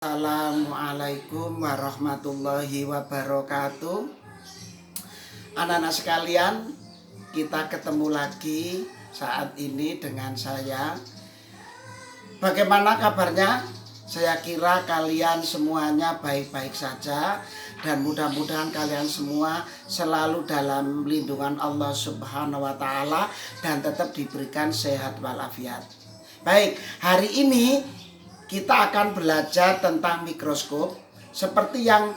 Assalamualaikum warahmatullahi wabarakatuh. Anak-anak sekalian, kita ketemu lagi saat ini dengan saya. Bagaimana kabarnya? Saya kira kalian semuanya baik-baik saja, dan mudah-mudahan kalian semua selalu dalam lindungan Allah Subhanahu wa Ta'ala dan tetap diberikan sehat walafiat. Baik, hari ini kita akan belajar tentang mikroskop. Seperti yang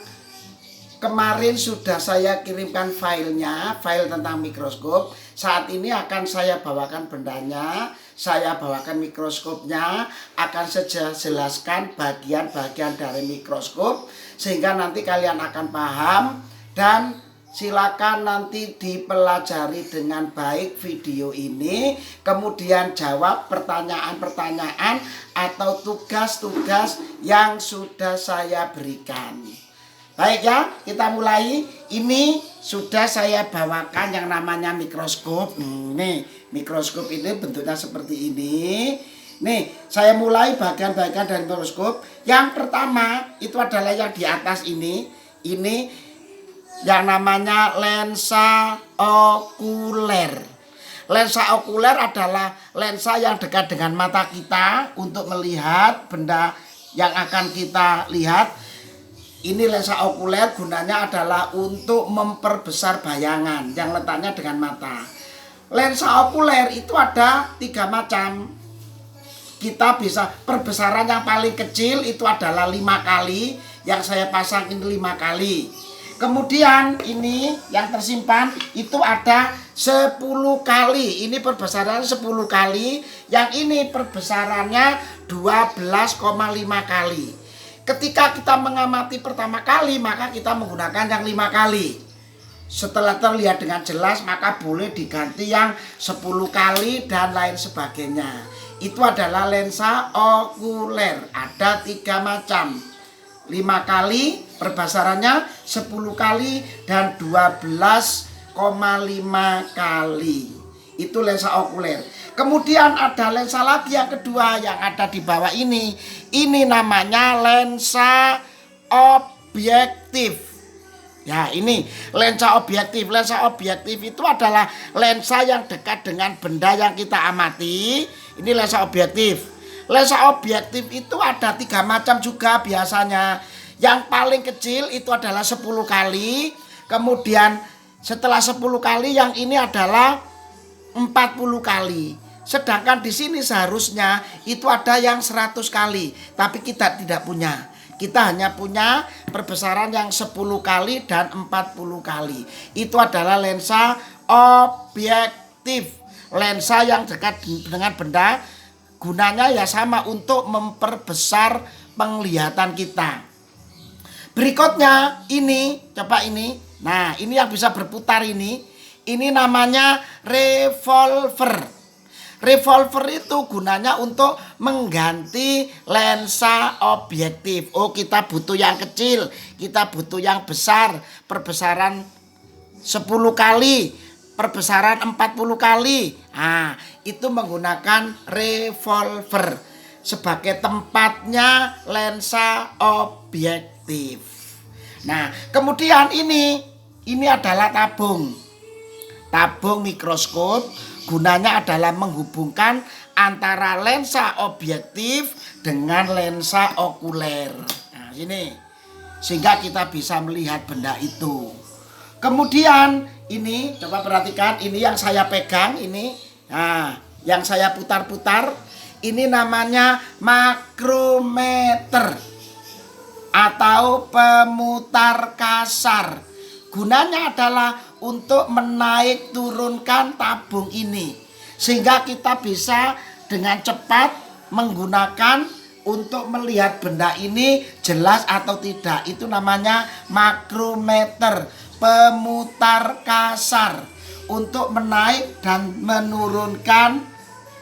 kemarin sudah saya kirimkan filenya, file tentang mikroskop. Saat ini akan saya bawakan bendanya, saya bawakan mikroskopnya, akan saya jelaskan bagian-bagian dari mikroskop sehingga nanti kalian akan paham, dan silakan nanti dipelajari dengan baik video ini, kemudian jawab pertanyaan-pertanyaan atau tugas-tugas yang sudah saya berikan. Baik ya, kita mulai. Ini sudah saya bawakan yang namanya mikroskop. Nih, mikroskop ini bentuknya seperti ini. Nih, saya mulai bagian-bagian dari mikroskop. Yang pertama itu adalah yang di atas ini. Ini yang namanya lensa okuler. Lensa okuler adalah lensa yang dekat dengan mata kita untuk melihat benda yang akan kita lihat. Ini lensa okuler gunanya adalah untuk memperbesar bayangan yang letaknya dengan mata. Lensa okuler itu ada 3 macam. Kita bisa, perbesaran yang paling kecil itu adalah 5 kali. Yang saya pasang ini 5 kali. Kemudian ini yang tersimpan itu ada 10 kali. Ini perbesarannya 10 kali. Yang ini perbesarannya 12,5 kali. Ketika kita mengamati pertama kali, maka kita menggunakan yang 5 kali. Setelah terlihat dengan jelas, maka boleh diganti yang 10 kali dan lain sebagainya. Itu adalah lensa okuler. Ada 3 macam. 5 kali perbesarannya, 10 kali dan 12,5 kali. Itu lensa okuler. Kemudian ada lensa lagi yang kedua yang ada di bawah ini. Ini namanya lensa objektif. Ya, ini lensa objektif. Lensa objektif itu adalah lensa yang dekat dengan benda yang kita amati. Ini lensa objektif. Lensa objektif itu ada 3 macam juga biasanya. Yang paling kecil itu adalah 10 kali. Kemudian setelah 10 kali yang ini adalah 40 kali. Sedangkan di sini seharusnya itu ada yang 100 kali. Tapi kita tidak punya. Kita hanya punya perbesaran yang 10 kali dan 40 kali. Itu adalah lensa objektif. Lensa yang dekat dengan benda. Gunanya ya sama, untuk memperbesar penglihatan kita. Berikutnya ini, coba ini. Nah, ini yang bisa berputar ini. Ini namanya revolver. Revolver itu gunanya untuk mengganti lensa objektif. Oh, kita butuh yang kecil, kita butuh yang besar. Perbesaran 10 kali, perbesaran 40 kali. Nah, itu menggunakan revolver sebagai tempatnya lensa objektif. Nah, kemudian ini adalah tabung. Tabung mikroskop gunanya adalah menghubungkan antara lensa objektif dengan lensa okuler. Nah, ini sehingga kita bisa melihat benda itu. Kemudian ini, coba perhatikan, ini yang saya pegang ini. Nah, yang saya putar-putar ini namanya makrometer atau pemutar kasar. Gunanya adalah untuk menaik turunkan tabung ini sehingga kita bisa dengan cepat menggunakan untuk melihat benda ini jelas atau tidak. Itu namanya makrometer, pemutar kasar, untuk menaik dan menurunkan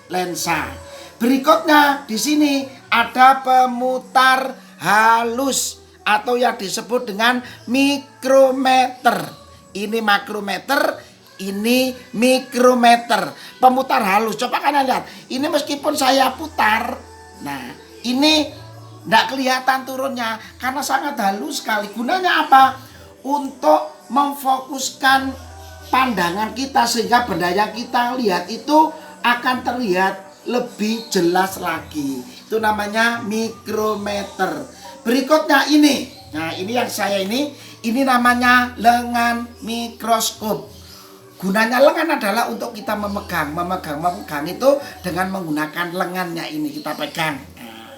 lensa. Berikutnya di sini ada pemutar halus atau yang disebut dengan mikrometer. Ini makrometer, ini mikrometer. Pemutar halus. Coba kalian lihat. Ini meskipun saya putar, nah ini Nggak kelihatan turunnya karena sangat halus sekali. Gunanya apa? Untuk memfokuskan pandangan kita sehingga benda yang kita lihat itu akan terlihat lebih jelas lagi. Itu namanya mikrometer. Berikutnya ini. Nah, ini yang saya ini namanya lengan mikroskop. Gunanya lengan adalah untuk kita memegang itu dengan menggunakan lengannya ini kita pegang. Nah,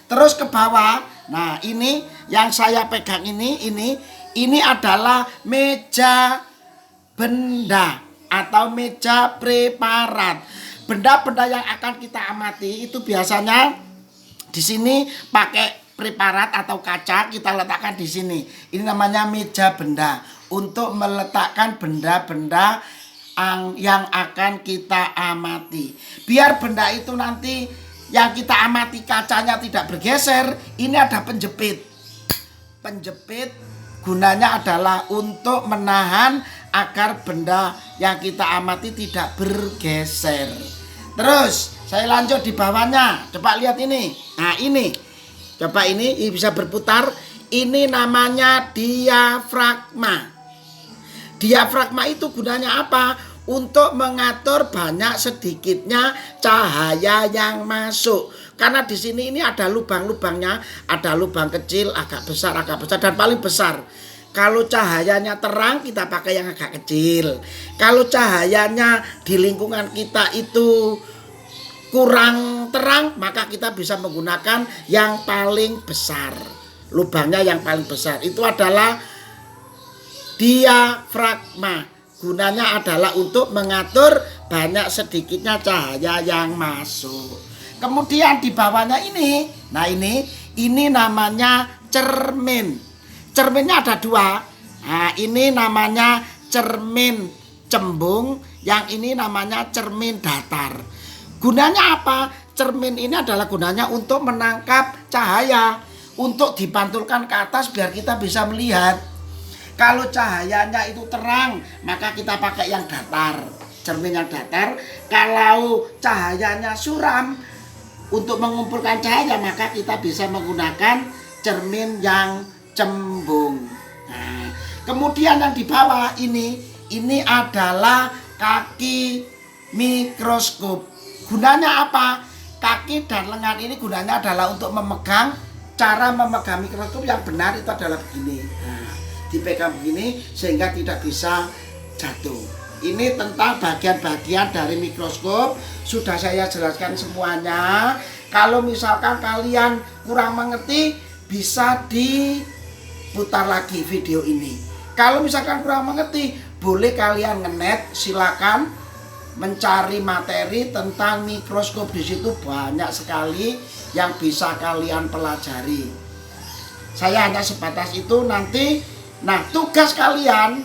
terus ke bawah. Nah, ini yang saya pegang ini adalah meja benda atau meja preparat. Benda-benda yang akan kita amati itu biasanya di sini pakai preparat atau kaca kita letakkan di sini. Ini namanya meja benda untuk meletakkan benda-benda yang akan kita amati. Biar benda itu nanti yang kita amati kacanya tidak bergeser, ini ada penjepit. Penjepit gunanya adalah untuk menahan agar benda yang kita amati tidak bergeser. Terus saya lanjut di bawahnya. Coba lihat ini. Nah, ini. Coba ini bisa berputar. Ini namanya diafragma. Diafragma itu gunanya apa? Untuk mengatur banyak sedikitnya cahaya yang masuk. Karena di sini ini ada lubang-lubangnya, ada lubang kecil, agak besar, dan paling besar. Kalau cahayanya terang kita pakai yang agak kecil. Kalau cahayanya di lingkungan kita itu kurang terang, maka kita bisa menggunakan yang paling besar. Lubangnya yang paling besar itu adalah diafragma. Gunanya adalah untuk mengatur banyak sedikitnya cahaya yang masuk. Kemudian di bawahnya ini, nah ini namanya cermin. Cerminnya ada dua. Nah, ini namanya cermin cembung, yang ini namanya cermin datar. Gunanya apa? Cermin ini adalah gunanya untuk menangkap cahaya, untuk dipantulkan ke atas biar kita bisa melihat. Kalau cahayanya itu terang, maka kita pakai yang datar, cermin yang datar. Kalau cahayanya suram, untuk mengumpulkan cahaya maka kita bisa menggunakan cermin yang cembung. Nah, kemudian yang di bawah ini adalah kaki mikroskop. Gunanya apa? Kaki dan lengan ini gunanya adalah untuk memegang. Cara memegang mikroskop yang benar itu adalah begini. Nah, dipegang begini sehingga tidak bisa jatuh. Ini tentang bagian-bagian dari mikroskop. Sudah saya jelaskan semuanya. Kalau misalkan kalian kurang mengerti, bisa diputar lagi video ini. Kalau misalkan kurang mengerti, boleh kalian ngenet, silakan mencari materi tentang mikroskop. Di situ banyak sekali yang bisa kalian pelajari. Saya hanya sebatas itu nanti. Nah, tugas kalian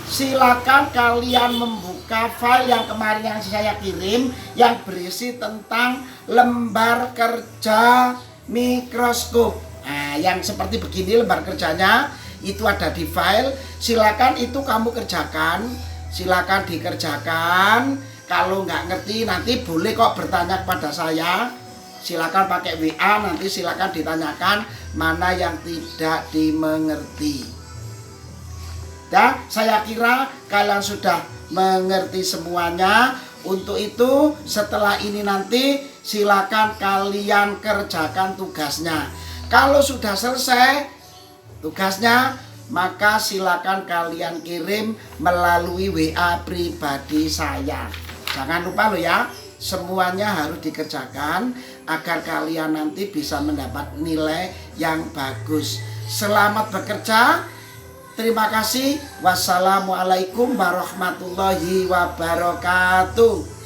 silakan kalian membuka file yang kemarin yang saya kirim yang berisi tentang lembar kerja mikroskop. Nah, yang seperti begini lembar kerjanya itu ada di file. Silakan itu kamu kerjakan, silakan dikerjakan. Kalau nggak ngerti nanti boleh kok bertanya kepada saya. Silakan pakai WA, nanti silakan ditanyakan mana yang tidak dimengerti. Ya, saya kira kalian sudah mengerti semuanya. Untuk itu setelah ini nanti silakan kalian kerjakan tugasnya. Kalau sudah selesai tugasnya, maka silakan kalian kirim melalui WA pribadi saya. Jangan lupa loh ya, semuanya harus dikerjakan agar kalian nanti bisa mendapat nilai yang bagus. Selamat bekerja. Terima kasih. Wassalamualaikum warahmatullahi wabarakatuh.